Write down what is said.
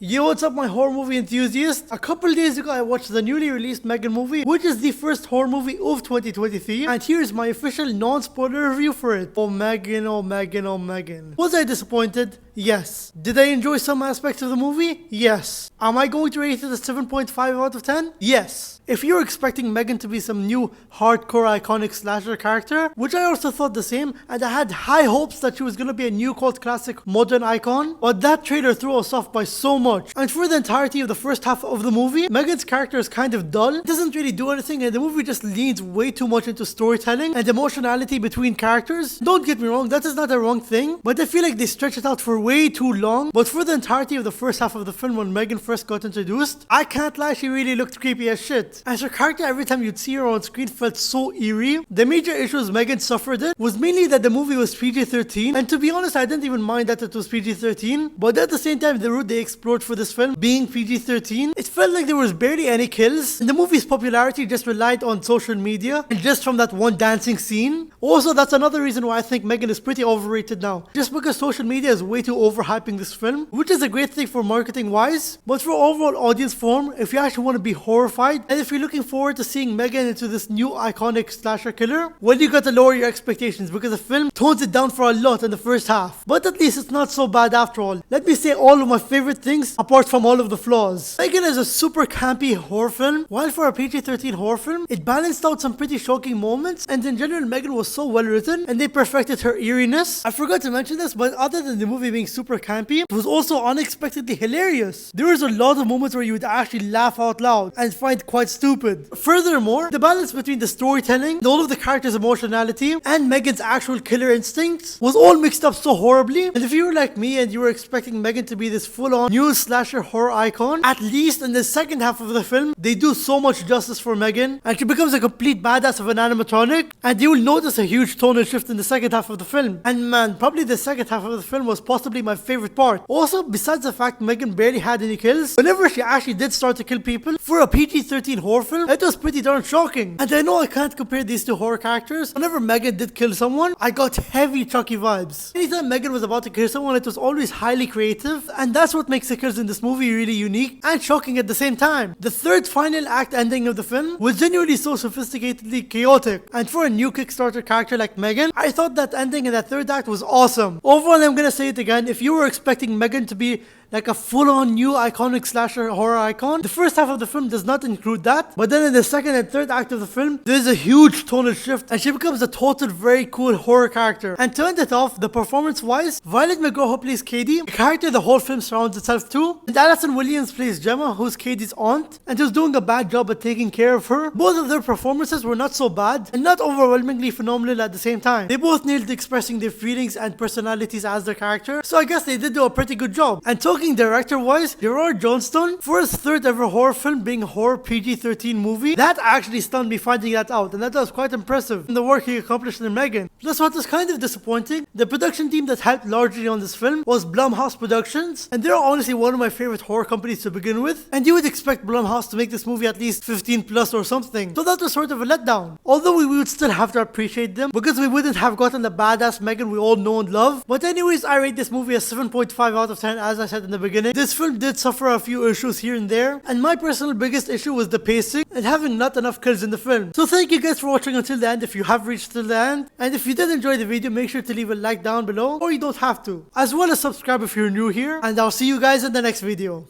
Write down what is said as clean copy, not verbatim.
Yo, what's up my horror movie enthusiasts? A couple days ago I watched the newly released M3GAN movie, which is the first horror movie of 2023, and here's my official non-spoiler review for it. Oh M3GAN, oh M3GAN, oh M3GAN. Was I disappointed? Yes. Did I enjoy some aspects of the movie? Yes. Am I going to rate it a 7.5 out of 10? Yes. If you're expecting M3GAN to be some new hardcore iconic slasher character, which I also thought the same, and I had high hopes that she was gonna be a new cult classic modern icon, but that trailer threw us off by so much. And for the entirety of the first half of the movie, M3GAN's character is kind of dull, it doesn't really do anything, and the movie just leans way too much into storytelling and emotionality between characters. Don't get me wrong, that is not a wrong thing, but I feel like they stretch it out for way too long. But for the entirety of the first half of the film, when M3GAN first got introduced, I can't lie, she really looked creepy as shit. As her character, every time you'd see her on screen, felt so eerie. The major issues M3GAN suffered it was mainly that the movie was PG-13, and to be honest, I didn't even mind that it was PG-13, but at the same time, the route they explored for this film being PG-13, it felt like there was barely any kills, and the movie's popularity just relied on social media and just from that one dancing scene. Also, that's another reason why I think M3GAN is pretty overrated now, just because social media is way too overhyping this film, which is a great thing for marketing wise, but for overall audience form, if you actually want to be horrified and if you're looking forward to seeing M3GAN into this new iconic slasher killer, well, you gotta lower your expectations because the film tones it down for a lot in the first half, but at least it's not so bad after all. Let me say all of my favorite things apart from all of the flaws. M3GAN is a super campy horror film, while for a PG-13 horror film, it balanced out some pretty shocking moments, and in general M3GAN was so well written and they perfected her eeriness. I forgot to mention this, but other than the movie being super campy, it was also unexpectedly hilarious. There was a lot of moments where you would actually laugh out loud and find quite stupid. Furthermore, the balance between the storytelling, all of the characters' emotionality, and M3GAN's actual killer instincts was all mixed up so horribly. And if you were like me and you were expecting M3GAN to be this full-on new slasher horror icon, at least in the second half of the film, they do so much justice for M3GAN, and she becomes a complete badass of an animatronic, and you will notice a huge tonal shift in the second half of the film. And man, probably the second half of the film was possibly my favorite part. Also, besides the fact M3GAN barely had any kills, whenever she actually did start to kill people, for a PG-13 horror film, it was pretty darn shocking. And I know I can't compare these two horror characters. Whenever M3GAN did kill someone, I got heavy Chucky vibes. Anytime M3GAN was about to kill someone, it was always highly creative, and that's what makes the kills in this movie really unique and shocking at the same time. The third final act ending of the film was genuinely so sophisticatedly chaotic, and for a new Kickstarter character like M3GAN, I thought that ending in that third act was awesome. Overall, I'm gonna say it again, if you were expecting M3GAN to be like a full-on new iconic slasher horror icon, the first half of the film does not include that, but then in the second and third act of the film, there's a huge tonal shift and she becomes a total very cool horror character. And to end it off, the performance-wise, Violet McGraw, who plays Katie, a character the whole film surrounds itself to, and Alison Williams plays Gemma, who's Katie's aunt, and who's doing a bad job at taking care of her. Both of their performances were not so bad and not overwhelmingly phenomenal at the same time. They both nailed expressing their feelings and personalities as their character, so I guess they did do a pretty good job. And talking director-wise, Gerard Johnstone, for his third ever horror film being a horror PG-13 movie, that actually stunned me finding that out, and that was quite impressive in the work he accomplished in M3GAN. Plus, what was kind of disappointing, the production team that helped largely on this film was Blumhouse Productions, and they're honestly one of my favorite horror companies to begin with, and you would expect Blumhouse to make this movie at least 15 plus or something, so that was sort of a letdown. Although we would still have to appreciate them, because we wouldn't have gotten the badass M3GAN we all know and love. But anyways, I rate this movie a 7.5 out of 10 as I said in the beginning. This film did suffer a few issues here and there, and my personal biggest issue was the pacing and having not enough kills in the film. So thank you guys for watching until the end if you have reached till the end, and if you did enjoy the video, make sure to leave a like down below, or you don't have to, as well as subscribe if you're new here, and I'll see you guys in the next video.